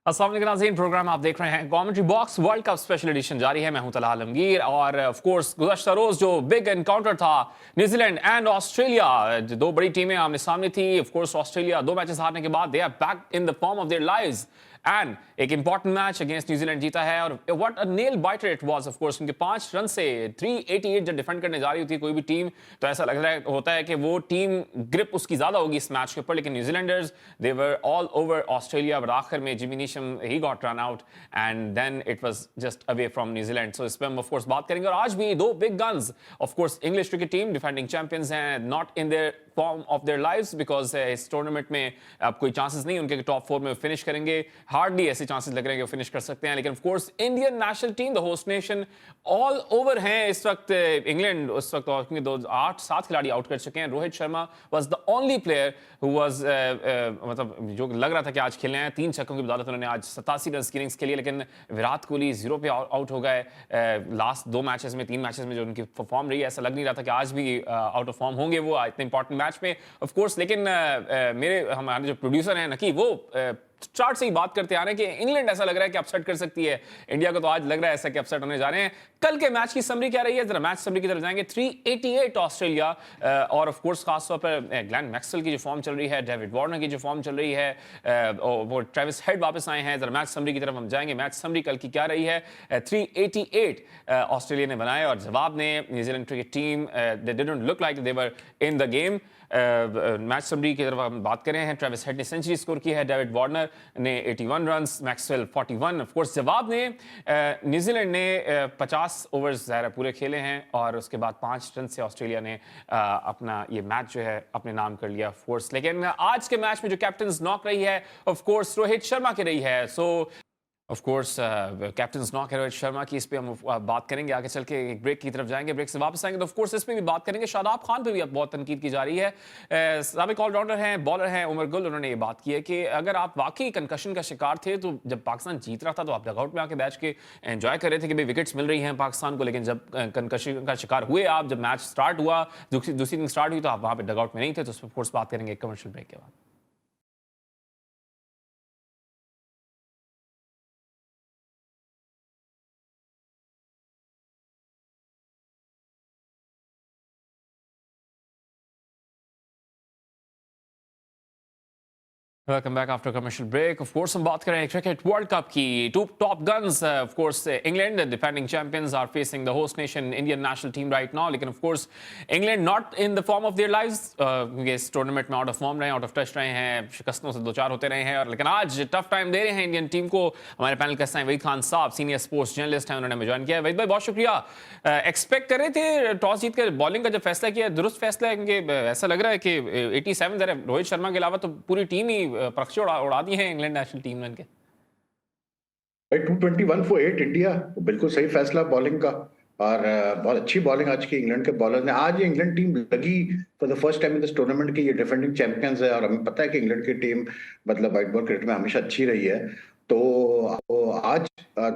अस्सलाम वालेकुम नाज़रीन, प्रोग्राम आप देख रहे हैं commentary box. World cup special edition जारी है। मैं हूं तलहा आलमगीर और ऑफ कोर्स गुज़श्ता रोज जो बिग एनकाउंटर था न्यूजीलैंड एंड ऑस्ट्रेलिया, दो बड़ी टीमें आमने सामने थी। ऑफ कोर्स ऑस्ट्रेलिया दो मैचेस हारने के बाद they are back in the form of their lives and एक इंपॉर्टेंट मैच अगेंस्ट न्यूजीलैंड जीता है और what a nail biter it was. Of course उनके 5 रन से 388 जब डिफेंड करने जा रही होती है कोई भी टीम, तो ऐसा लग रहा होता है कि वो टीम ग्रिप उसकी ज्यादा होगी इस मैच के ऊपर। लेकिन New Zealanders they were all over Australia, but आखिर में जिमी नीशम ही got run out and then it was just away from New Zealand. So इस पर हम ऑफ कोर्स बात करेंगे। और आज भी दो big guns, of course English cricket team defending champions हैं, not in their form of their lives because इस टूर्नामेंट में अब कोई चांसेस नहीं उनके टॉप 4 में फिनिश करेंगे। हार्डली ऐसे चांसेस लग रहे हैं कि फिनिश कर सकते हैं। लेकिन of course Indian national team the host nation all over हैं इस वक्त। इंग्लैंड उस वक्त और 8-7 खिलाड़ी आउट कर चुके हैं। Rohit Sharma was the only player who was मतलब जो लग रहा था कि आज खेलने हैं। 3 छक्कों की बदौलत उन्होंने आज 87 रन की इनिंग्स खेली। लेकिन विराट कोहली 0 पे आउट हो गए लास्ट 2 मैचेस में, 3 मैचेस में जो उनकी फॉर्म रही है। ऐसा लग नहीं रहा था कि आज भी आउट ऑफ फॉर्म होंगे वो इतने इंपॉर्टेंट मैच में ऑफ कोर्स। लेकिन मेरे हमारे जो प्रोड्यूसर हैं नकी, वो स्टार्ट से ही बात करते आ रहे हैं कि इंग्लैंड ऐसा लग रहा है कि अपसेट कर सकती है इंडिया को। तो आज लग रहा है ऐसा कि अपसेट होने जा रहे हैं। कल के मैच की समरी क्या रही है, जरा मैच समरी की तरफ जाएंगे। 388 ऑस्ट्रेलिया और ऑफ कोर्स खासतौर पर ग्लेन मैक्सवेल की जो फॉर्म चल रही है, डेविड वार्नर की जो फॉर्म चल रही है, वो ट्रेविस हेड वापस आए हैं। जरा मैच समरी की तरफ हम जाएंगे। मैच समरी कल की क्या रही है। 388 ऑस्ट्रेलिया ने बनाए और जवाब ने New Zealand cricket team they didn't look like they were in the game. Match summary की तरफ हम बात करें हैं। ट्रेविस हेड ने सेंचुरी स्कोर की है, डेविड वार्नर ने 81 रन्स, मैक्सवेल 41। ऑफ कोर्स जवाब ने न्यूजीलैंड ने 50 ओवर्स ज़ाहिर पूरे खेले हैं और उसके बाद 5 रन से ऑस्ट्रेलिया ने अपना ये मैच जो है अपने नाम कर लिया ऑफ कोर्स। लेकिन आज के मैच में जो कैप्टन नॉक रही है ऑफ कोर्स रोहित शर्मा की रही है। सो ऑफ कोर्स कैप्टन नॉक है रोहित शर्मा की, इस पे हम बात करेंगे। आगे चल के एक ब्रेक की तरफ जाएंगे, ब्रेक से वापस आएंगे तो ऑफ कोर्स इस पे भी बात करेंगे। शादाब खान पे भी अब बहुत तनकीद की जा रही है। साबिक ऑलराउंडर हैं, बॉलर हैं उमर गुल, उन्होंने ये बात की है कि अगर आप वाकई कंकशन का शिकार थे तो जब पाकिस्तान जीत रहा था तो आप डगआउट में आके बैठ के एंजॉय कर रहे थे कि भाई विकेट्स मिल रही हैं पाकिस्तान को। लेकिन जब कंकशन का शिकार हुए आप, जब मैच स्टार्ट हुआ, दूसरी दिन स्टार्ट हुई, तो आप वहाँ पर डगआउट में नहीं थे। तो ऑफ कोर्स बात करेंगे कमर्शियल ब्रेक के बाद। Welcome back after commercial break. Of course, हम बात करें क्रिकेट वर्ल्ड कप की। Two top guns, of course, England, the defending champions, are facing the host nation Indian national team right now. लेकिन of course, England not in the form of their lives. क्योंकि इस tournament में out of form रहे हैं, out of touch रहे हैं, शिकस्तों से 2-4 होते रहे हैं। और लेकिन आज टफ टाइम दे रहे हैं इंडियन टीम को। हमारे पैनल का हिस्सा वहीद खान साहब, सीनियर स्पोर्ट्स जर्नलिस्ट हैं, उन्होंने हमें ज्वाइन किया है। वहीद भाई बहुत शुक्रिया। एक्सपेक्ट कर रहे थे टॉस जीत कर बॉलिंग का जब फैसला किया, दुरुस्त फैसला है? क्योंकि ऐसा लग रहा है कि 87 रोहित शर्मा के अलावा तो पूरी टीम ही पक्षी उड़ा दी है इंग्लैंड नेशनल टीम ने इनके। भाई 221 फॉर 8 इंडिया, बिल्कुल सही फैसला बॉलिंग का। और बहुत अच्छी बॉलिंग आज की इंग्लैंड के बॉलर ने। आज ये इंग्लैंड टीम लगी for the first time in this tournament की, ये डिफेंडिंग चैंपियंस है और हमें पता है कि इंग्लैंड की टीम मतलब व्हाइट बॉल क्रिकेट में हमेशा अच्छी रही है। तो आज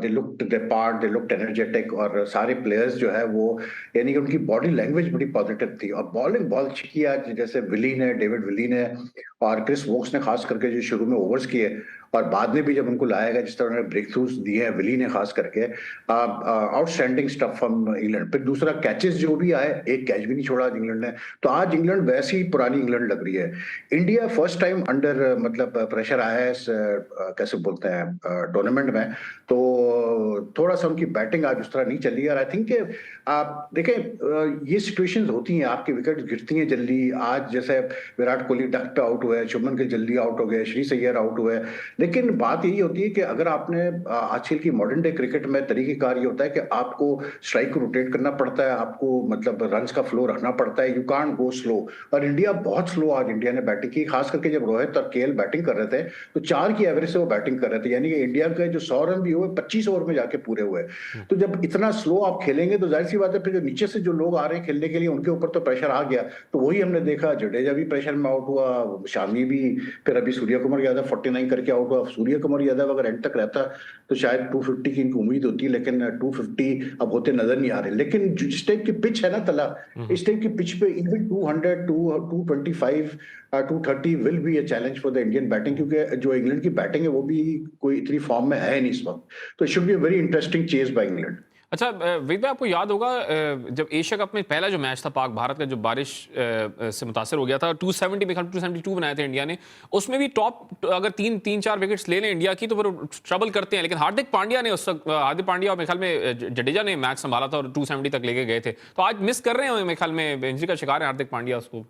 they looked the part, they looked energetic और सारे प्लेयर्स जो है वो यानी कि उनकी बॉडी लैंग्वेज बड़ी पॉजिटिव थी। और बॉलिंग बहुत अच्छी की आज, जैसे विली ने, डेविड विली ने और क्रिस वोक्स ने खास करके जो शुरू में ओवर्स किए और बाद में भी जब उनको लाया गया, जिस तरह उन्होंने ब्रेक थ्रूज दिए हैं विली ने खास करके, आउटस्टैंडिंग स्टफ फ्रॉम इंग्लैंड। फिर दूसरा कैचेस जो भी आए, एक कैच भी नहीं छोड़ा आज इंग्लैंड ने। तो आज इंग्लैंड वैसी पुरानी इंग्लैंड लग रही है। इंडिया फर्स्ट टाइम अंडर मतलब प्रेशर आया है कैसे बोलते हैं टूर्नामेंट में। तो थोड़ा सा उनकी बैटिंग आज उस तरह नहीं चल रही है। और आई थिंक आप देखें ये सिचुएशंस होती हैं, आपकी विकेट गिरती हैं जल्दी। आज जैसे विराट कोहली डक्ट आउट हुए, शुभमन गिल जल्दी आउट हो गए, श्री सैयर आउट हुए। लेकिन बात यही होती है कि अगर आपने आजकल की मॉडर्न डे क्रिकेट में तरीकेकार ये होता है कि आपको स्ट्राइक को रोटेट करना पड़ता है, आपको मतलब रन्स का फ्लो रखना पड़ता है, यू कांट गो स्लो। और इंडिया बहुत स्लो आज इंडिया ने बैटिंग की, खास करके जब रोहित और केएल बैटिंग कर रहे थे तो 4 की एवरेज से वो बैटिंग कर रहे थे। यानी कि इंडिया के जो 100 रन भी हुए 25 ओवर में जाके पूरे हुए। तो जब इतना स्लो आप खेलेंगे तो जाहिर सी बात है फिर जो नीचे से जो लोग आ रहे हैं खेलने के लिए उनके ऊपर तो प्रेशर आ गया। तो वही हमने देखा, जडेजा भी प्रेशर में आउट हुआ, शामी भी, फिर अभी सूर्य कुमार यादव 49 करके आउट आउट हुआ। सूर्य कुमार यादव अगर एंड तक रहता तो शायद 250 की इनकी उम्मीद होती, लेकिन 250 अब होते नजर नहीं आ रहे। लेकिन जिस टाइप की पिच है ना तला, इस टाइप की पिच पे even 200, 225, 230 will be a challenge for the Indian batting, क्योंकि जो इंग्लैंड की बैटिंग है वो भी कोई इतनी फॉर्म में है नहीं इस वक्त। तो it should be a very interesting chase by England. अच्छा वेद भाई, आपको याद होगा जब एशिया कप में पहला जो मैच था पाक भारत का, जो बारिश से मुतासर हो गया था, 270 में 272 बनाए थे इंडिया ने। उसमें भी टॉप अगर तीन चार विकेट्स ले लें इंडिया की तो फिर ट्रबल करते हैं। लेकिन हार्दिक पांड्या ने उस वक्त, हार्दिक पांड्या और मेरे ख्याल में जडेजा ने मैच संभाला था और 270 तक लेके गए थे। तो आज मिस कर रहे हैं मेरे ख्याल में, इंजरी का शिकार है हार्दिक पांड्या उसको।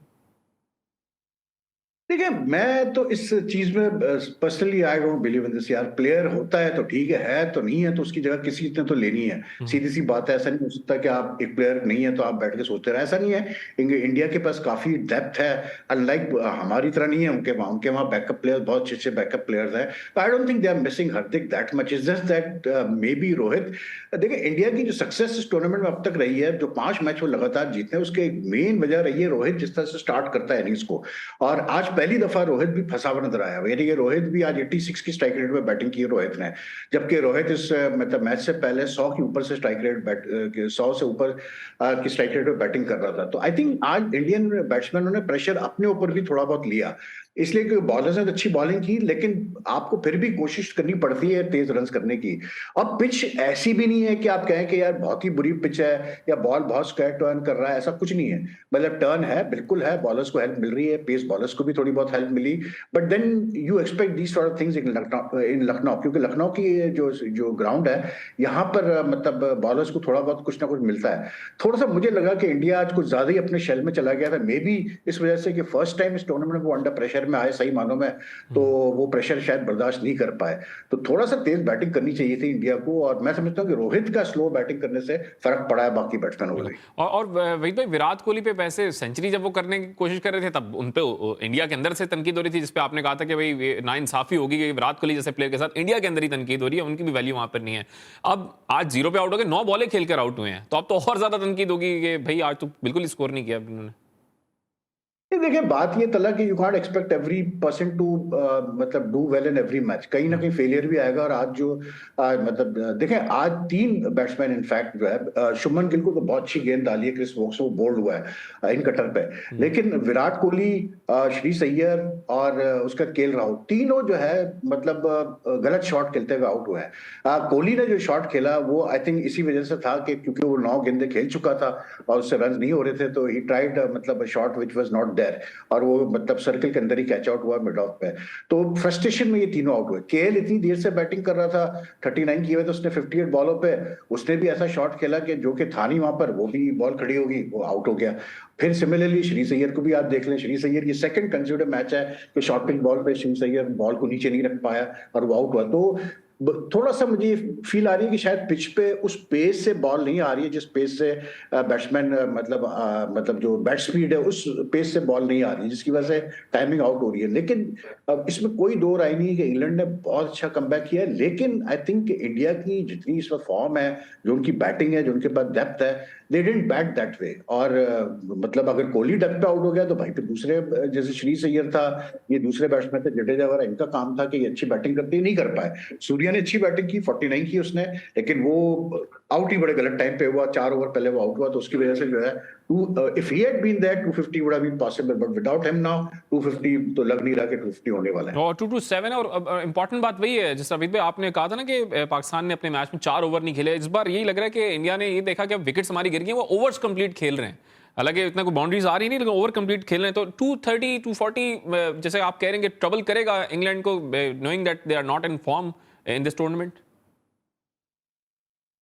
देखिए, मैं तो इस चीज में personally I don't believe in this यार। प्लेयर होता है तो ठीक है तो नहीं है तो उसकी जगह किसी ने तो लेनी है। सीधी सी बात है। ऐसा नहीं हो सकता कि आप एक प्लेयर नहीं है तो आप बैठ के सोचते रहे, ऐसा नहीं है। इंडिया के पास काफी डेप्थ है, अनलाइक हमारी तरह नहीं है। उनके वहाँ बैकअप प्लेयर, बहुत अच्छे अच्छे बैकअप प्लेयर्स हैं। तो I don't think they are missing Hardik that much, is just that maybe Rohit. देखिए, इंडिया की जो सक्सेस इस टूर्नामेंट में अब तक रही है, जो 5 मैच वो लगातार जीतने, उसके मेन वजह रही है रोहित जिस तरह से स्टार्ट करता है इनिंग्स को। और आज पहली दफा रोहित भी फंसा हुआ नजर आया। यानी कि रोहित भी आज 86 की स्ट्राइक रेट में बैटिंग की रोहित ने, जबकि रोहित इस मतलब मैच से पहले 100 के ऊपर से स्ट्राइक रेट 100 से ऊपर की स्ट्राइक रेट में बैटिंग कर रहा था। तो आई थिंक आज इंडियन बैट्समैनों ने प्रेशर अपने ऊपर भी थोड़ा बहुत लिया, इसलिए कि बॉलर्स ने तो अच्छी बॉलिंग की, लेकिन आपको फिर भी कोशिश करनी पड़ती है तेज रन करने की। अब पिच ऐसी भी नहीं है कि आप कहें कि यार बहुत ही बुरी पिच है या बॉल बहुत स्क्वायर टर्न कर रहा है, ऐसा कुछ नहीं है। मतलब टर्न है, बिल्कुल है, बॉलर्स को हेल्प मिल रही है, पेस बॉलर्स को भी थोड़ी बहुत हेल्प मिली। But then you expect these sort of things in Lucknow, क्योंकि लखनऊ की जो जो ग्राउंड है यहाँ पर मतलब बॉलर्स को थोड़ा बहुत कुछ ना कुछ मिलता है। थोड़ा सा मुझे लगा कि इंडिया आज कुछ ज्यादा ही अपने शेल में चला गया था, मे बी इस वजह से कि फर्स्ट टाइम इस टूर्नामेंट में वो अंडर प्रेशर में आए सही मानों में, तो वो प्रेशर शायद बर्दाश्त नहीं कर पाए। तो थोड़ा सा तेज बैटिंग करनी चाहिए थी इंडिया को, और मैं समझता हूँ कि रोहित का स्लो बैटिंग करने से फर्क पड़ा है बाकी बैट्समैनों को भी। और वही भाई, विराट कोहली पे वैसे सेंचुरी जब वो करने की कोशिश कर रहे थे तब उन पे इंडिया के अंदर से तनकीद हो रही थी, जिसपे आपने कहा था कि भाई नाइंसाफी होगी कि विराट कोहली जैसे प्लेयर के साथ इंडिया के अंदर ही तनकीद हो रही है, उनकी भी वैल्यू वहां पर नहीं है। अब आज 0 पे आउट हो गए, 9 बॉलें खेलकर आउट हुए हैं, तो अब तो और ज्यादा तनकीद होगी कि भाई आज तो बिल्कुल ही स्कोर नहीं किया उन्होंने। देखिए, बात ये तला कि you can't expect every person to मतलब do well in every match, कहीं ना कहीं फेलियर भी आएगा। और आज जो मतलब देखें, आज 3 बैट्समैन इनफैक्ट जो है, शुभमन गिल को तो बहुत अच्छी गेंद डाली है, क्रिस वोक्स वो बोल्ड हुआ है इन कटर पे, लेकिन विराट कोहली, श्रेयस अय्यर और उसका केएल राहुल, तीनों जो है मतलब गलत शॉट खेलते हुए आउट हुए हैं। कोहली ने जो शॉट खेला वो आई थिंक इसी वजह से था कि क्योंकि वो 9 गेंदे खेल चुका था और उससे रन नहीं हो रहे थे, तो ही ट्राइड मतलब shot which was not there, और वो मतलब सर्कल के अंदर ही कैच आउट हुआ मिड ऑफ पे। तो फ्रस्ट्रेशन में ये तीनों आउट हुए। केएल इतनी देर से बैटिंग कर रहा था, 39 किए हुए थे उसने 58 बॉलों पे, उसने भी ऐसा शॉट खेला कि जो कि था नहीं वहां पर, वो भी बॉल खड़ी होगी, वो आउट हो गया। फिर सिमिलरली श्रेयस अय्यर को भी आप देख लें, श्रेयस अय्यर ये सेकंड कंसिक्यूटिव मैच है कि शॉर्ट पिच बॉल पे श्रेयस अय्यर बॉल को नीचे नहीं रख पाया और वो आउट हुआ। तो थोड़ा सा मुझे फील आ रही है कि शायद पिच पे उस पेस से बॉल नहीं आ रही है जिस पेस से बैट्समैन मतलब जो बैट स्पीड है उस पेस से बॉल नहीं आ रही है, जिसकी वजह से टाइमिंग आउट हो रही है। लेकिन इसमें कोई दो राय नहीं कि इंग्लैंड ने बहुत अच्छा कमबैक किया है, लेकिन आई थिंक इंडिया की जितनी इस वक्त फॉर्म है, जो उनकी बैटिंग है, जो उनके पास डेप्थ है, they didn't bat that way. और मतलब अगर कोहली डेप्थ पे आउट हो गया तो भाई फिर दूसरे जैसे श्रेयस अय्यर था, ये दूसरे बैट्समैन थे जडेजा वगैरह, इनका काम था कि ये अच्छी बैटिंग करते ही नहीं कर पाए। सूर्या ने अच्छी बैटिंग की, 49 की उसने, लेकिन वो आउट ही बड़े गलत टाइम पे हुआ, 4 ओवर पहले वो आउट हुआ, तो उसकी वजह से जो है if he had been there 250 would have been possible, but without him now 250 तो लग नहीं रहा कि 250 होने वाला है। और 227 है। और इंपॉर्टेंट बात वही है जिस अमित भाई आपने कहा था ना कि पाकिस्तान ने अपने मैच में 4 ओवर नहीं खेले। इस बार यही लग रहा है कि इंडिया ने ये देखा कि अब विकेट्स हमारी गिर गई हैं, वो ओवर्स कंप्लीट खेल रहे हैं। हालांकि इतना कोई बाउंड्रीज आ रही नहीं, लेकिन ओवर कंप्लीट खेल रहे हैं। तो 230 240 जैसे आप कह रहे हैं कि ट्रबल करेगा इंग्लैंड को, knowing that they are not in form in this tournament.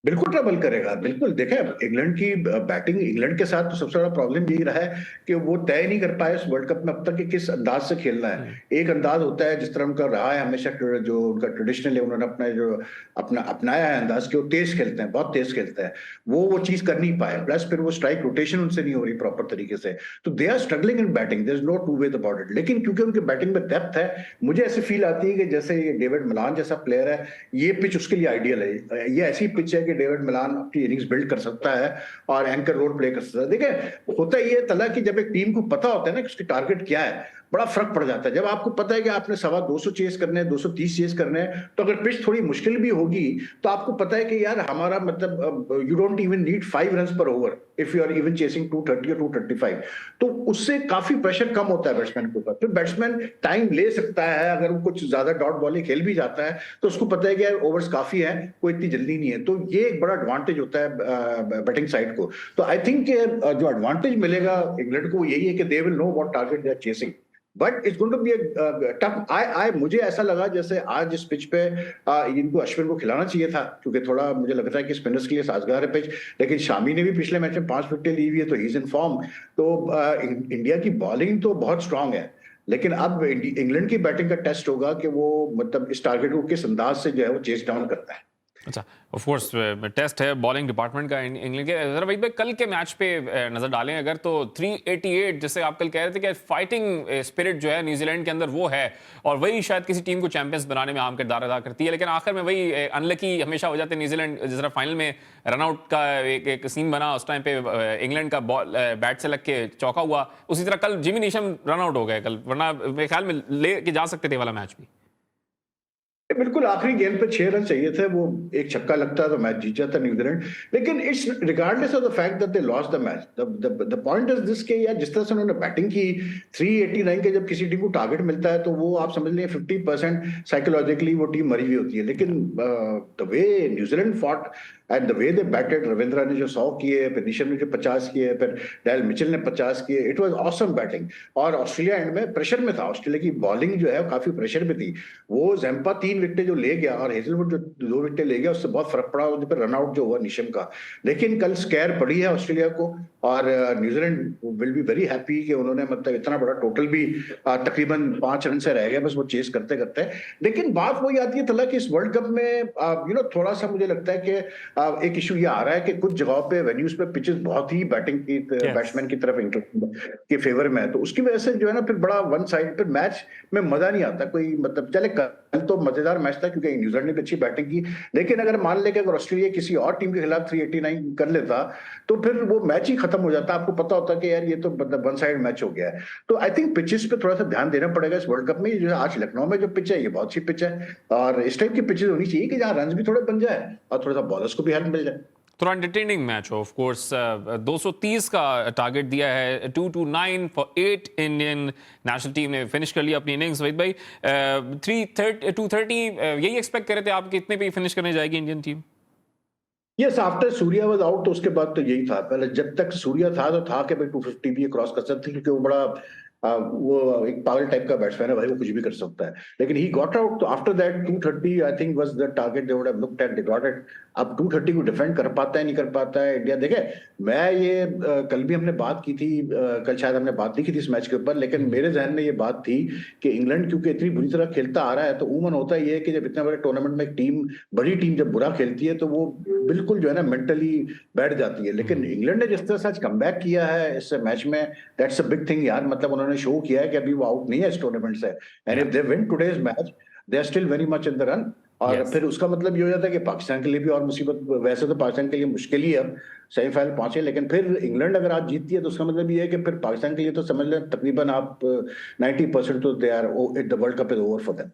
बिल्कुल ट्रबल करेगा, बिल्कुल। देखें, इंग्लैंड की बैटिंग, इंग्लैंड के साथ तो सबसे बड़ा प्रॉब्लम यही रहा है कि वो तय नहीं कर पाए इस वर्ल्ड कप में अब तक कि किस अंदाज से खेलना है। एक अंदाज होता है जिस तरह उनका रहा है हमेशा, जो उनका ट्रेडिशनल है, उन्होंने अपना जो अपनाया है अंदाज कि वो तेज खेलते हैं, बहुत तेज खेलते हैं, वो चीज कर नहीं पाए। प्लस फिर वो स्ट्राइक रोटेशन उनसे नहीं हो रही प्रॉपर तरीके से, तो they are struggling in batting, there is no two way about it. लेकिन क्योंकि उनकी बैटिंग में डेप्थ है, मुझे ऐसी फील आती है कि जैसे ये डेविड मिलान जैसा प्लेयर है, ये पिच उसके लिए आइडियल है। ये ऐसी पिच है कि डेविड मिलान इनिंग्स बिल्ड कर सकता है और एंकर रोल प्ले कर सकता है। देखिए, होता ये तला कि जब एक टीम को पता होता है ना कि उसकी टारगेट क्या है, बड़ा फर्क पड़ जाता है। जब आपको पता है कि आपने 250 चेस करने हैं, 230 चेस करने हैं, तो अगर पिच थोड़ी मुश्किल भी होगी तो आपको पता है कि यार हमारा मतलब you don't even need 5 run पर over if you are even chasing 230 और 235। तो उससे काफी प्रेशर कम होता है बैट्समैन के ऊपर। फिर बैट्समैन टाइम ले सकता है, अगर वो कुछ ज्यादा डॉट बॉलिंग खेल भी जाता है तो उसको पता है कि यार ओवर्स काफी है, कोई इतनी जल्दी नहीं है। तो ये एक बड़ा एडवांटेज होता है बैटिंग साइड को। तो आई थिंक जो एडवांटेज मिलेगा इंग्लैंड को यही है कि they will know what target they are chasing, but it's going to be tough. I मुझे ऐसा लगा जैसे आज इस पिच पे इनको अश्विन को खिलाना चाहिए था, क्योंकि थोड़ा मुझे लगता है कि स्पिनर्स के लिए साजगार है पिच। लेकिन शामी ने भी पिछले मैच में 5 विकेटें ली हुई है, तो ही इज इन फॉर्म। तो इंडिया की बॉलिंग तो बहुत स्ट्रांग है, लेकिन अब इंग्लैंड की बैटिंग का टेस्ट होगा कि वो मतलब इस टारगेट को किस अंदाज से जो है वो चेस डाउन करता है। अच्छा, ऑफ कोर्स टेस्ट है बॉलिंग डिपार्टमेंट का इंग्लैंड के। जरा वही कल के मैच पे नजर डालें अगर, तो 388 जैसे आप कल कह रहे थे कि फाइटिंग स्पिरिट जो है न्यूजीलैंड के अंदर वो है, और वही शायद किसी टीम को चैंपियंस बनाने में अहम किरदार अदा करती है। लेकिन आखिर में वही अनलकी हमेशा हो जाते हैं न्यूजीलैंड। जिस तरह फाइनल में रनआउट का एक सीन बना, उस टाइम पे इंग्लैंड का बॉल बैट से लग के चौका हुआ। उसी तरह कल जिमी नीशम रनआउट हो गए कल, वरना मेरे ख्याल में ले के जा सकते थे वाला मैच भी। बिल्कुल आखिरी गेंद पे 6 रन चाहिए थे, वो एक छक्का लगता तो मैच जीत जाता न्यूजीलैंड। लेकिन it's regardless of the fact that they lost the match, the point is this के यार जिस तरह से उन्होंने बैटिंग की 389 के, जब किसी टीम को टारगेट मिलता है तो वो आप समझ लें 50% साइकोलॉजिकली वो टीम मरी हुई होती है। लेकिन the way New Zealand fought and the way they batted, Ravindra ने जो 100 किए, फिर निशम ने जो 50 किए, फिर डेल मिचेल ने 50 किए, इट वाज ऑसम बैटिंग। और ऑस्ट्रेलिया एंड में प्रेशर में था, ऑस्ट्रेलिया की बॉलिंग जो है काफी प्रेशर में थी। वो जैम्पा 3 विकेटें जो ले गया और हेजलवुड जो 2 विकेटें ले गया, उससे बहुत फर्क पड़ा उन पर रनआउट जो हुआ निशम का। लेकिन कल स्कैर पड़ी है ऑस्ट्रेलिया को, और New Zealand will be very happy कि उन्होंने मतलब इतना बड़ा टोटल भी तकरीबन 5 रन से रह गया बस वो चेस करते करते। लेकिन बात वही आती है तला कि इस वर्ल्ड कप में थोड़ा सा मुझे लगता है कि एक इशू ये आ रहा है कि कुछ जगहों पे वेन्यूज पे पिचेस बहुत ही बैटिंग की बैट्समैन की तरफ के फेवर में है, तो उसकी वजह से जो है ना फिर बड़ा वन साइड, फिर मैच में मजा नहीं आता कोई। मतलब चले कल तो मजेदार मैच था क्योंकि न्यूजीलैंड ने भी अच्छी बैटिंग की, लेकिन अगर मान ले कि अगर ऑस्ट्रेलिया किसी और टीम के खिलाफ 389 कर लेता तो फिर वो मैच ही खत्म हो जाता। आपको पता होता कि यार ये तो मतलब वन साइड मैच हो गया है। तो आई थिंक पिचेस पे थोड़ा सा ध्यान देना पड़ेगा इस वर्ल्ड कप में। जो है आज लखनऊ में जो पिच है ये बहुत अच्छी पिच है, और इस टाइप की पिचेस होनी चाहिए कि जहाँ रन भी थोड़े बन जाए और थोड़ा सा बॉलर्स को भी हेल्प मिल जाए। थोड़ा एंटरटेनिंग मैच हो। ऑफ कोर्स 230 का टारगेट दिया है, 229 फॉर 8 इंडियन नेशनल टीम ने फिनिश कर लिया अपनी इनिंग्स। वहीद भाई 230 यही एक्सपेक्ट कर रहे थे आप कि इतने पे फिनिश करने जाएगी Indian team? Yes, after Surya was out तो उसके बाद तो यही था। पहले जब तक सूर्या था तो था कि भाई 250 भी क्रॉस कर सकते, क्योंकि वो बड़ा वो एक पागल टाइप का बैट्समैन है भाई, वो कुछ भी कर सकता है। लेकिन ही गॉट आउट, तो after that 230 I think was the target they would have looked at, they got it. अब 230 को डिफेंड कर पाता है नहीं कर पाता है इंडिया, देखे मैं ये कल भी हमने बात की थी, कल शायद हमने बात नहीं की थी इस मैच के ऊपर, लेकिन मेरे जहन में ये बात थी कि इंग्लैंड क्योंकि इतनी बुरी तरह खेलता आ रहा है, तो उमन होता ही है कि जब इतने बड़े टूर्नामेंट में एक टीम, बड़ी टीम जब बुरा खेलती है तो वो बिल्कुल जो है ना मेंटली बैठ जाती है। लेकिन इंग्लैंड ने जिस तरह से आज कमबैक किया है इस मैच में, दैट्स अ बिग थिंग यार। मतलब उन्होंने शो किया है कि अभी वो आउट नहीं है इस टूर्नामेंट से, and if they win today's match they are still very much in the run. और फिर उसका मतलब ये हो जाता है कि पाकिस्तान के लिए भी और मुसीबत, वैसे तो पाकिस्तान के लिए मुश्किल ही है अब सेमीफाइनल पहुंचे, लेकिन फिर इंग्लैंड अगर आज जीतती है तो उसका मतलब ये है कि फिर पाकिस्तान के लिए तो समझ लें तकरीबन आप 90% तो they are, the world cup is over for them.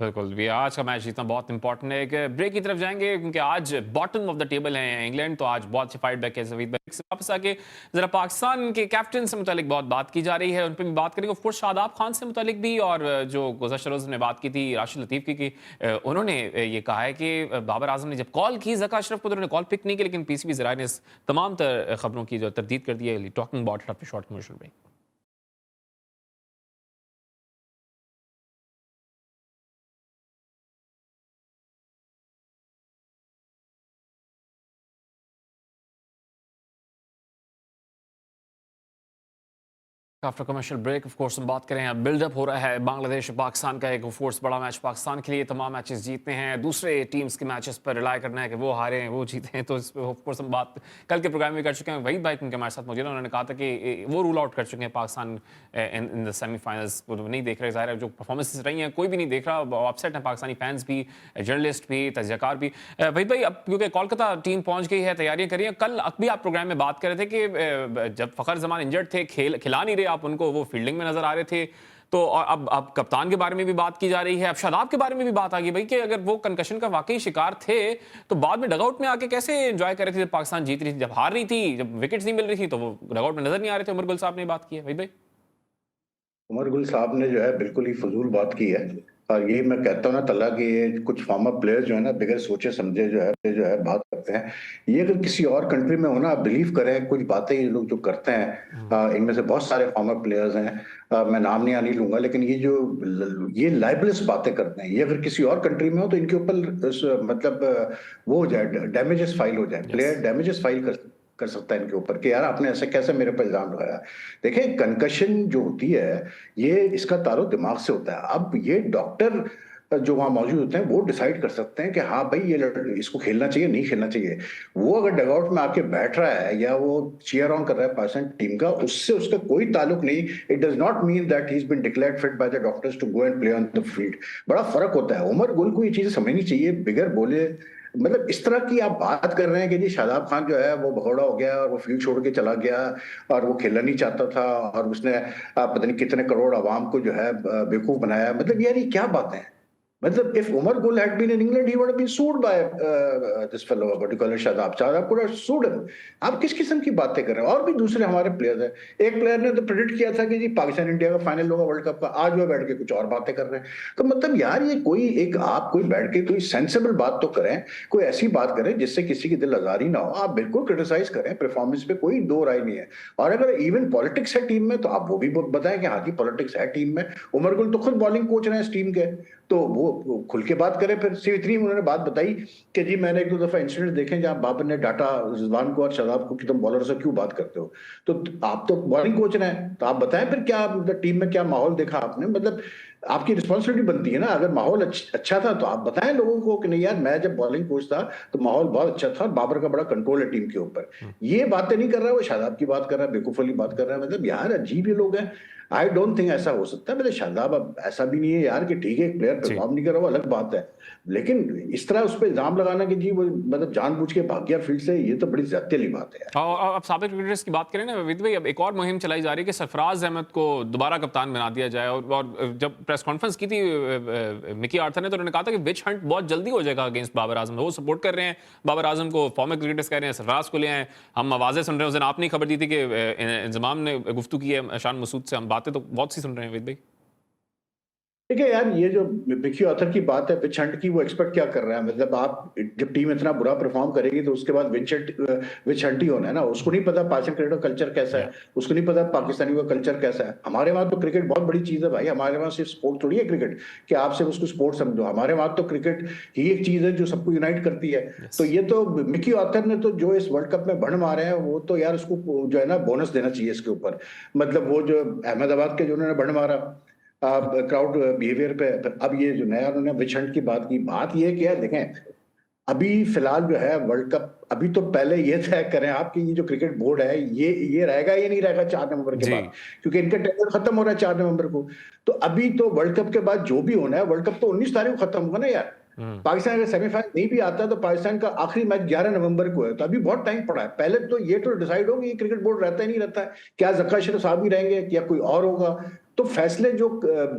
बिल्कुल भी आज का मैच जीतना बहुत इंपॉर्टेंट है। एक ब्रेक की तरफ जाएंगे क्योंकि आज बॉटम ऑफ द टेबल है इंग्लैंड, तो आज बहुत अच्छी फाइट बैक है। सवीद भाई से वापस आके जरा पाकिस्तान के कैप्टन से मुतालिक बहुत बात की जा रही है, उन पर भी बात करेंगे। ऑफ कोर्स शादाब खान से मुतालिक भी, और जो गुज़श्ता रोज़ ने बात की थी राशिद लतीफ़ की कि उन्होंने ये कहा है कि बाबर आजम ने जब कॉल की ज़का अशरफ को तो उन्होंने कॉल पिक नहीं की, लेकिन पीसीबी ज़राए ने इस तमाम खबरों की जो तरदीद कर दी है। Talking about short commercial break. After commercial break of course हम बात करें, अब बिल्डअप हो रहा है बांग्लादेश पाकिस्तान का एक ऑफ कोर्स बड़ा मैच पाकिस्तान के लिए। तमाम मैचेस जीतने हैं, दूसरे टीम्स के मैचेस पर रिलाई करना है कि वो हारे हैं वो जीते हैं। तो इस पर ऑफ कोर्स हम बात कल के प्रोग्राम में कर चुके हैं। वहीद भाई उनके हमारे साथ मौजूद है, उन्होंने कहा था कि वो रूल आउट कर चुके हैं पाकिस्तान इन द सेमीफाइनल्स, वो नहीं देख रहे। ज़ाहिर है जो परफॉर्मेंसेस रही हैं कोई भी नहीं देख रहा, अपसेट हैं पाकिस्तानी फैंस भी, जर्नलिस्ट भी, तजज़ियाकार भी। वहीद भाई अब क्योंकि कोलकाता टीम पहुंच गई है, तैयारियां कर रही हैं, कल भी आप प्रोग्राम में बात कर रहे थे कि जब फ़खर जमान इंजर्ड थे, खिला नहीं रहे आप उनको, वो फील्डिंग में नजर आ रहे थे, तो और अब कप्तान के बारे में भी बात की जा रही है, अब शादाब के बारे में भी बात आ गई भाई कि अगर वो कंकशन का वाकई शिकार थे तो बाद में डगआउट में आके कैसे एंजॉय कर रहे थे जब पाकिस्तान जीत रही थी, जब हार रही थी, जब विकेट्स नहीं मिल रही थी तो वो डगआउट में नजर नहीं आ रहे थे। उमर गुल साहब ने बात की है भाई। उमर गुल साहब ने जो है बिल्कुल ही फजूल बात की है। और ये मैं कहता हूँ ना तल्ला कि ये कुछ फॉर्मर प्लेयर्स जो है ना बगैर सोचे समझे जो है बात करते हैं। ये अगर किसी और कंट्री में होना, बिलीव करें कुछ बातें ये लोग जो करते हैं, इनमें से बहुत सारे फॉर्मर प्लेयर्स हैं, मैं नाम नहीं लूंगा, लेकिन ये लाइबलस बातें करते हैं, ये अगर किसी और कंट्री में हो तो इनके ऊपर मतलब वो हो जाए, डैमेजेस फाइल हो जाए, प्लेयर डैमेजेस फाइल कर सकता है इनके ऊपर कि यार आपने ऐसे कैसे मेरे पर इल्जाम लगाया। देखिए कंकशन जो होती है ये इसका ताल्लुक दिमाग से होता है। अब ये डॉक्टर जो वहां मौजूद होते हैं वो डिसाइड कर सकते हैं कि हाँ भाई ये इसको खेलना चाहिए नहीं खेलना चाहिए। वो अगर डगआउट में आके बैठ रहा है या वो चीयर ऑन कर रहा है पाकिस्तान टीम का, उससे उसका कोई ताल्लुक नहीं। It does not mean that he is been declared fit by the doctors to go and play on the field. बड़ा फर्क होता है। उमर गुल को ये चीजें समझनी चाहिए बिगर बोले। मतलब इस तरह की आप बात कर रहे हैं कि जी शादाब खान जो है वो भगौड़ा हो गया और वो फील्ड छोड़ के चला गया और वो खेलना नहीं चाहता था और उसने पता नहीं कितने करोड़ आवाम को जो है बेवकूफ बनाया। मतलब यार ये क्या बातें हैं। मतलब if Umar Gul had been in England, he would have been sued by this fellow, what you call it, Shadab. Shadab could have sued him. आप किस किस्म की बातें कर रहे हैं। और भी दूसरे हमारे प्लेयर्स हैं। एक प्लेयर ने तो प्रेडिक्ट किया था कि जी पाकिस्तान इंडिया का फाइनल होगा वर्ल्ड कप का, आज वो बैठ के कुछ और बातें कर रहे हैं। तो मतलब यार ये कोई एक आप कोई बैठ के कोई सेंसिबल बात तो करें, कोई ऐसी बात करें जिससे किसी की दिल आजारी ना हो। आप बिल्कुल क्रिटिसाइज करें, परफॉर्मेंस पे कोई दो राय नहीं है। और अगर इवन पॉलिटिक्स है टीम में तो आप वो भी बताएं कि हाँ जी पॉलिटिक्स है टीम में। उमर गुल तो खुद बॉलिंग कोच रहे हैं इस टीम के, तो वो खुल के बात करें। फिर इतनी उन्होंने बात बताई कि जी मैंने एक दो दफा इंसिडेंट देखे जहां बाबर ने डाटा रिजवान को और शादाब को कि तुम बॉलर से क्यों बात करते हो। तो आप तो बॉलिंग कोच रहे हैं, तो आप बताएं फिर क्या टीम में क्या माहौल देखा आपने। मतलब आपकी रिस्पॉन्सिबिलिटी बनती है ना। अगर माहौल अच्छा था तो आप बताएं लोगों को कि नहीं यार मैं जब बॉलिंग कोच था तो माहौल बहुत अच्छा था और बाबर का बड़ा कंट्रोल है टीम के ऊपर। ये बातें नहीं कर रहा है, वो शादाब की बात कर रहा है, बेवकूफ वाली बात कर रहा है। मतलब यार अजीब ये लोग हैं। आई डोंट थिंक ऐसा हो सकता है। मतलब शादाब अब ऐसा भी नहीं है यार कि ठीक है एक प्लेयर परफॉर्म नहीं कर रहा, वो अलग बात है, लेकिन इस तरह उस पर इल्जाम लगाना कि जी वो मतलब जानबूझ के भाग गया फील्ड से, ये तो बड़ी ज्यादती वाली बात है यार। और अब साबिक क्रिकेटर्स की बात करें ना विद भाई, अब एक और मुहिम चलाई जा रही है कि सरफराज अहमद को दोबारा कप्तान बना दिया जाए। और जब प्रेस कॉन्फ्रेंस की थी मिकी आर्थर ने तो उन्होंने कहा था कि विच हंट बहुत जल्दी हो जाएगा अगेंस्ट बाबर आजम। वो सपोर्ट कर रहे हैं बाबर आजम को, फॉर्मर क्रिकेटर्स कह रहे हैं सरफराज को ले आए। हम आवाजें सुन रहे हैं, उस दिन आपने खबर दी थी कि इंजमाम ने गुफ्तगू की है शान मसूद से। हम बातें तो बहुत सी सुन रहे हैं विद भाई। ठीक है यार, ये जो मिकी ऑथर की बात है विच हंट की, वो एक्सपेक्ट क्या कर रहा है। मतलब आप जब टीम इतना बुरा परफॉर्म करेगी तो उसके बाद विच हंट ही होना है ना। उसको नहीं पता पाकिस्तान क्रिकेट का कल्चर कैसा है, उसको नहीं पता पाकिस्तानी का कल्चर कैसा है। हमारे वहां तो क्रिकेट बहुत बड़ी चीज है भाई। हमारे वहां सिर्फ स्पोर्ट थोड़ी है क्रिकेट कि आप सिर्फ उसको स्पोर्ट समझो। हमारे वहां तो क्रिकेट ही एक चीज है जो सबको यूनाइट करती है। तो ये तो मिकी ऑथर ने तो जो इस वर्ल्ड कप में बढ़ मारे हैं वो तो यार उसको जो है ना बोनस देना चाहिए इसके ऊपर। मतलब वो जो अहमदाबाद के जो उन्होंने बढ़ मारा क्राउड बिहेवियर पे। अब ये जो नया उन्होंने विच हंट की बात की, बात ये कि यार देखें अभी फिलहाल जो है वर्ल्ड कप, अभी तो पहले ये तय करें आप कि ये जो क्रिकेट बोर्ड है ये रहेगा या नहीं रहेगा 4 नवंबर के बाद, क्योंकि इनका टेंडर खत्म हो रहा है 4 नवंबर को। तो अभी तो वर्ल्ड कप के बाद जो भी होना है, वर्ल्ड कप तो 19 तारीख को खत्म होगा ना यार। पाकिस्तान अगर सेमीफाइनल नहीं भी आता तो पाकिस्तान का आखिरी मैच 11 नवंबर को है, तो अभी बहुत टाइम पड़ा है। पहले तो ये तो डिसाइड हो कि क्रिकेट बोर्ड रहता है नहीं रहता है, क्या जक्का शरीफ साहब ही रहेंगे या कोई और होगा। तो फैसले जो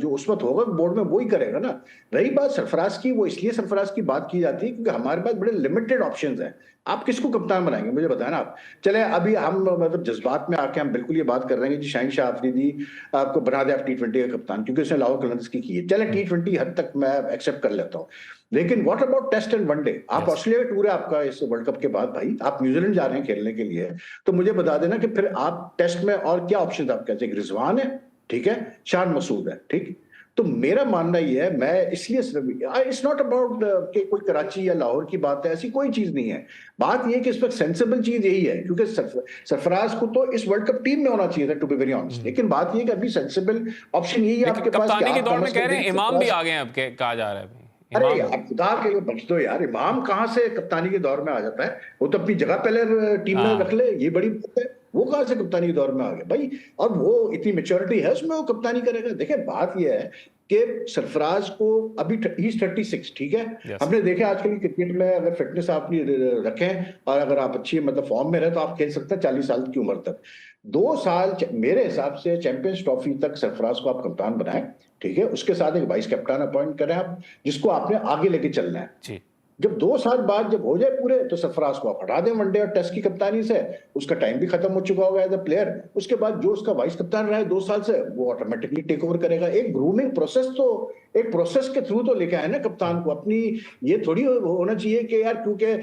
उस वक्त होगा बोर्ड में वो ही करेगा ना। रही बात सरफराज की, वो इसलिए सरफराज की बात की जाती है क्योंकि हमारे पास बड़े लिमिटेड ऑप्शंस हैं। आप किसको कप्तान बनाएंगे मुझे बताना आप। चले अभी हम मतलब जज्बात में आके हम बिल्कुल ये बात कर रहे हैं कि शाहीन शाह अफरीदी आपको बना दे आप T20 का कप्तान, क्योंकि उसने लाहौर कलंदर्स की है। चले T20 हद तक मैं एक्सेप्ट कर लेता हूँ, लेकिन what about test and one day. आप ऑस्ट्रेलिया का टूर है आपका इस वर्ल्ड कप के बाद भाई, आप न्यूजीलैंड जा रहे हैं खेलने के लिए, तो मुझे बता देना कि फिर आप टेस्ट में और क्या ऑप्शन आप कहते हैं। रिजवान है ठीक है, शान मसूद है ठीक। तो मेरा मानना ये है, मैं इसलिए इट्स नॉट अबाउट कि कोई कराची या लाहौर की बात है, ऐसी कोई चीज नहीं है। बात ये कि इस वक्त सेंसिबल चीज यही है क्योंकि सरफराज को तो इस वर्ल्ड कप टीम में होना चाहिए था टू बी वेरी ऑनेस्ट, लेकिन बात ये कि अभी सेंसिबल ऑप्शन यही है आपके पास। कप्तानी के दौर में कह रहे हैं इमाम भी आ गए हैं, अब कहा जा रहा है। अरे यार खुदा के लिए बच दो यार, इमाम कहां से कप्तानी के दौर में आ जाता है। वो तो अपनी जगह पहले टीम में रख ले, ये बड़ी बात है। वो कहां से कप्तानी के दौर में आ गया भाई, और वो इतनी मेच्योरिटी है उसमें, वो कप्तानी करेगा। देखिए बात ये है कि सरफराज को अभी ही 36 ठीक है। हमने देखा आजकल क्रिकेट में अगर फिटनेस आप रखें और अगर आप अच्छी मतलब फॉर्म में रहे तो आप खेल सकते हैं 40 साल की उम्र तक। 2 साल मेरे हिसाब से चैंपियंस ट्रॉफी तक सरफराज को आप कप्तान बनाएं, ठीक है, उसके साथ एक वाइस कप्तान अपॉइंट करें आप, जिसको आपने आगे लेके चलना है। जी। जब 2 साल बाद जब हो जाए पूरे, तो सरफराज को आप हटा दें वनडे और टेस्ट की कप्तानी से, उसका टाइम भी खत्म हो चुका होगा एज अ प्लेयर। उसके बाद जो उसका वाइस कप्तान रहा है 2 साल से, वो ऑटोमेटिकली टेक ओवर करेगा। एक ग्रूमिंग प्रोसेस, तो एक प्रोसेस के थ्रू तो लेके आए ना कप्तान को अपनी। ये थोड़ी होना चाहिए कि यार क्योंकि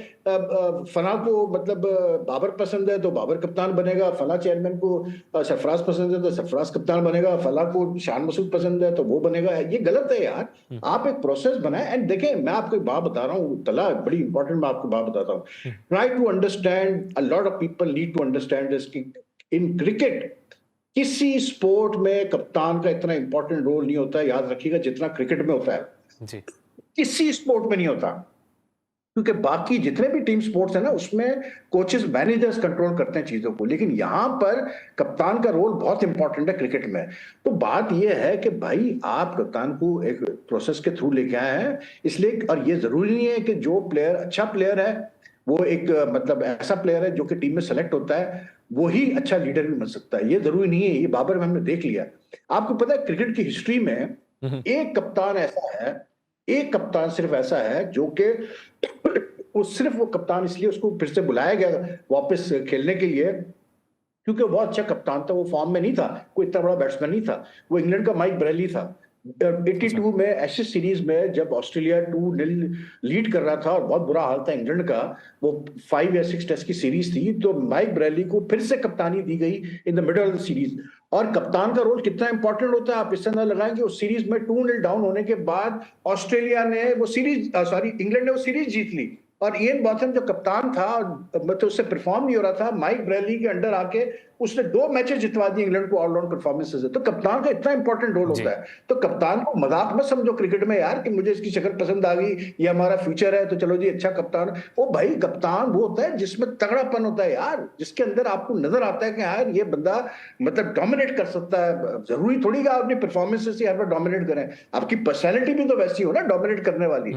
फला को मतलब बाबर पसंद है तो बाबर कप्तान बनेगा, फला चेयरमैन को सरफराज पसंद है तो सरफराज कप्तान बनेगा, फला को शान मसूद पसंद है तो वो बनेगा। ये गलत है यार। आप एक प्रोसेस बनाए। एंड देखें, मैं आपको एक बात बता रहा हूँ तला, बड़ी इंपॉर्टेंट मैं आपको बात बताता हूँ। Try to understand, a lot of people need to understand this, in cricket किसी स्पोर्ट में कप्तान का इतना इंपॉर्टेंट रोल नहीं होता है, याद रखिएगा, जितना क्रिकेट में होता है। जी। किसी स्पोर्ट में नहीं होता, क्योंकि बाकी जितने भी टीम स्पोर्ट्स है ना, उसमें कोचेस मैनेजर्स कंट्रोल करते हैं चीजों को, लेकिन यहां पर कप्तान का रोल बहुत इंपॉर्टेंट है क्रिकेट में। तो बात यह है कि भाई आप कप्तान को एक प्रोसेस के थ्रू लेके आए हैं, इसलिए, और ये जरूरी नहीं है कि जो प्लेयर अच्छा प्लेयर है वो एक मतलब ऐसा प्लेयर है जो कि टीम में सेलेक्ट होता है वो ही अच्छा लीडर भी बन सकता है। ये जरूरी नहीं है। ये बाबर में हमने देख लिया। आपको पता है क्रिकेट की हिस्ट्री में एक कप्तान ऐसा है, एक कप्तान सिर्फ ऐसा है जो कि वो सिर्फ वो कप्तान इसलिए उसको फिर से बुलाया गया वापस खेलने के लिए क्योंकि वो बहुत अच्छा कप्तान था। वो फॉर्म में नहीं था, कोई इतना बड़ा बैट्समैन नहीं था। वो इंग्लैंड का माइक ब्रेली था। 82 में एशेज सीरीज में जब ऑस्ट्रेलिया 2-0 लीड कर रहा था और बहुत बुरा हाल था इंग्लैंड का, वो 5 या 6 टेस्ट की सीरीज थी, तो माइक ब्रेली को फिर से कप्तानी दी गई in the middle of the series. और कप्तान का रोल कितना इंपॉर्टेंट होता है आप इससे अंदाजा लगाएंगे। उस सीरीज में 2-0 डाउन होने के बाद ऑस्ट्रेलिया ने वो सीरीज इंग्लैंड ने वो सीरीज जीत ली, और इयन बॉथम जो कप्तान था मतलब उससे परफॉर्म नहीं हो रहा था, माइक ब्रेली के अंडर आके उसने 2 मैचेस जितवा दिए इंग्लैंड को ऑलराउंड परफॉर्मेंसेस से। तो कप्तान का इतना इंपॉर्टेंट रोल होता है। तो कप्तान को मजाक मत समझो क्रिकेट में यार कि मुझे इसकी शक्ल पसंद आ गई, ये हमारा फ्यूचर है तो चलो जी अच्छा कप्तान। ओ भाई, कप्तान वो होता है जिसमें तगड़ापन होता है यार, जिसके अंदर आपको नजर आता है कि यार ये बंदा मतलब डोमिनेट कर सकता है। जरूरी थोड़ी कि आप अपनी परफॉर्मेंसेस से यहाँ पर डोमिनेट करें, आपकी पर्सनैलिटी भी तो वैसी हो ना डोमिनेट करने वाली।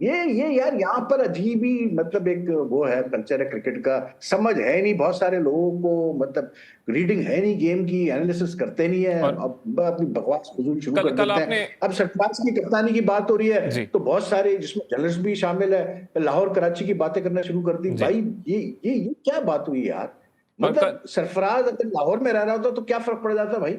ये यार यहाँ पर अजीब ही मतलब एक वो है कल्चर है क्रिकेट का, समझ है नहीं बहुत सारे लोगों को, मतलब रीडिंग है नहीं गेम की, एनालिसिस करते नहीं है, अब अपनी बकवास फजूल शुरू कर देते हैं। अब सरफराज की कप्तानी की बात हो रही है तो बहुत सारे जिसमें जर्नलिस्ट भी शामिल है, लाहौर कराची की बातें करना शुरू कर दी। भाई ये क्या बात हुई यार। मतलब सरफराज अगर लाहौर में रह रहा होता तो क्या फर्क पड़ जाता भाई।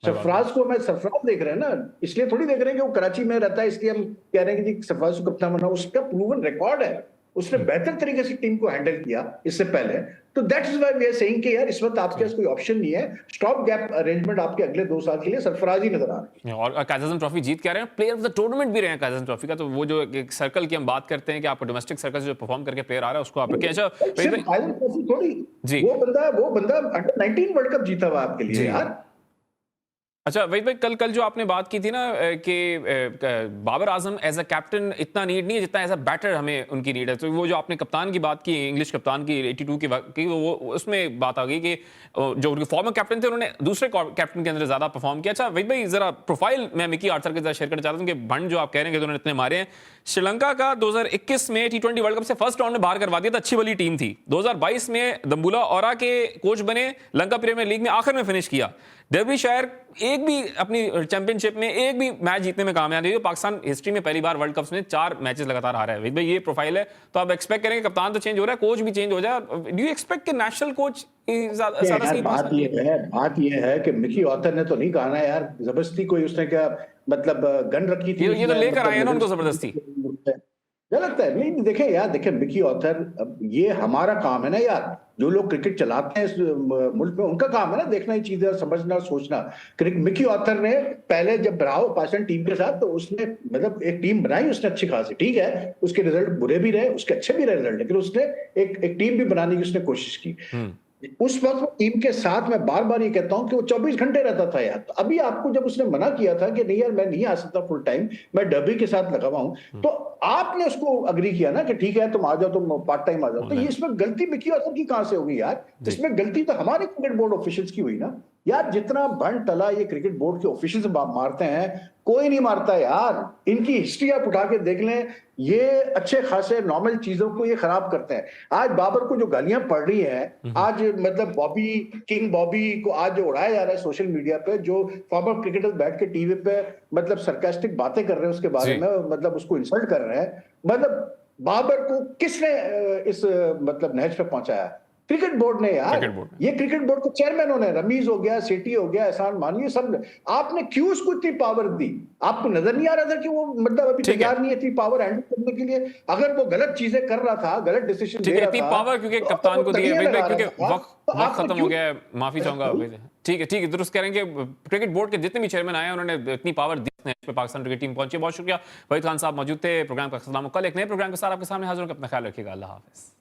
सरफराज को मैं सरफराज देख रहे हैं ना, इसलिए थोड़ी देख रहे हैं कि वो कराची में रहता है इसलिए हम कह रहे हैं कि जी सरफराज को कप्तान बनाओ। उसका प्रूवन रिकॉर्ड है, उसने बेहतर तरीके से टीम को हैंडल किया इससे पहले। तो that is why we are saying कि यार इस वक्त आपके पास कोई ऑप्शन नहीं है, स्टॉप गैप अरेंजमेंट आपके अगले 2 साल के लिए सरफराज ही नजर आ रहे हैं। और काज़ाख्स्तान ट्रॉफी जीत के आ रहे हैं, प्लेयर ऑफ द टूर्नामेंट भी रहे हैं काज़ाख्स्तान ट्रॉफी का। तो वो जो एक सर्कल की हम बात करते हैं कि आपको डोमेस्टिक सर्कल से जो परफॉर्म करके प्लेयर आ रहा है उसको आप रखें। थोड़ी वो बंदा अंडर 19 वर्ल्ड कप जीता हुआ आपके लिए यार। अच्छा वहीद भाई, कल जो आपने बात की थी ना कि Babar Azam as a captain इतना नीड नहीं है जितना एज अ बैटर हमें उनकी नीड है। तो वो जो आपने कप्तान की बात की, इंग्लिश कप्तान की 82 की वो उसमें बात आ गई कि जो उनके फॉर्मर कैप्टन थे उन्होंने दूसरे कैप्टन के अंदर ज्यादा परफॉर्म किया। अच्छा वहीद भाई, जरा प्रोफाइल मैं मिकी आर्थर के साथ शेयर करना चाहता हूँ कि भंड जो आप कह रहे हैं कि उन्होंने इतने मारे हैं। श्रीलंका का 2021 में T20 वर्ल्ड कप से फर्स्ट राउंड में बाहर करवा दिया था, अच्छी वाली टीम थी। 2022 में दम्बुला ओरा के कोच बने, लंका प्रीमियर लीग में आखिर में फिनिश किया। डर्बीशायर एक भी अपनी चैंपियनशिप में एक भी मैच जीतने में कामयाब नहीं हुई। पाकिस्तान हिस्ट्री में पहली बार वर्ल्ड कप्स में 4 मैचेस लगातार हारा है। भाई ये प्रोफाइल है, तो आप एक्सपेक्ट करेंगे कप्तान तो चेंज हो रहा है, कोच भी चेंज हो जाए। डू यू एक्सपेक्ट कि नेशनल कोच बात ये है कि मिकी ऑथर ने तो नहीं कहा ना यार जबरदस्ती कोई उसने क्या मतलब गन रखी थी, ये तो लेकर आए हैं ना उनको जबरदस्ती। गलत है। नहीं देखे यार, देखे मिकी ऑथर, ये हमारा काम है ना यार, जो लोग क्रिकेट चलाते हैं इस मुल्क में उनका काम है ना देखना ये चीजें, समझना, सोचना। मिकी ऑथर ने पहले जब रहा पाकिस्तान टीम के साथ तो उसने मतलब एक टीम बनाई उसने अच्छी खासी, ठीक है, उसके रिजल्ट बुरे भी रहे, उसके अच्छे भी रहे रिजल्ट, लेकिन उसने एक टीम भी बनाने की उसने कोशिश की। उस वक्त टीम के साथ मैं बार बार ये कहता हूं कि वो 24 घंटे रहता था यार। तो अभी आपको जब उसने मना किया था कि नहीं यार मैं नहीं आ सकता फुल टाइम, मैं डबी के साथ लगा हुआ हूं, तो आपने उसको अग्री किया ना कि ठीक है तुम आ जाओ, तुम पार्ट टाइम आ जाओ। तो ये इसमें गलती मिकी ऑथर की कहां से होगी यार। इसमें गलती तो हमारे क्रिकेट बोर्ड ऑफिशियल्स की हुई ना। यार जितना भंड टला ये क्रिकेट बोर्ड के ऑफिशियल्स मारते हैं, कोई नहीं मारता यार। इनकी हिस्ट्री आप उठा के देख लें, ये अच्छे खासे नॉर्मल चीजों को ये खराब करते हैं। आज बाबर को जो गालियां पड़ रही हैं, आज मतलब किंग बॉबी को आज जो उड़ाया जा रहा है सोशल मीडिया पे, जो फॉर्मर क्रिकेटर्स बैठ के टीवी पे मतलब सरकास्टिक बातें कर रहे हैं उसके बारे में, मतलब उसको इंसल्ट कर रहे हैं। मतलब बाबर को किसने इस मतलब नहज पे पहुंचाया? क्रिकेट बोर्ड ने यार। ये क्रिकेट बोर्ड के चेयरमैनों ने, रमीज हो गया, सेठी हो गया, एहसान मानी, ये सब आपने क्यों उसको इतनी पावर दी? आपको नजर नहीं आ रहा था कि वो मतलब अभी तैयार नहीं है इतनी पावर हैंडल करने के लिए? अगर वो गलत चीजें कर रहा था, गलत डिसीजन ले रहा था, इतनी पावर क्योंकि कप्तान को दी है, क्योंकि वक्त खत्म हो गया है, माफी चाहूंगा। ठीक है, दुरुस्त करेंगे। क्रिकेट बोर्ड के जितने भी चेयरमैन आए उन्होंने इतनी पावर दी पे पाकिस्तान क्रिकेट टीम पहुंची। बहुत शुक्रिया। वहीद खान साहब मौजूद थे। प्रोग्राम का खत्म। कल एक नए प्रोग्राम के साथ आपके सामने हाजिर होकर अपना ख्याल रखिएगा। अल्लाह हाफिज।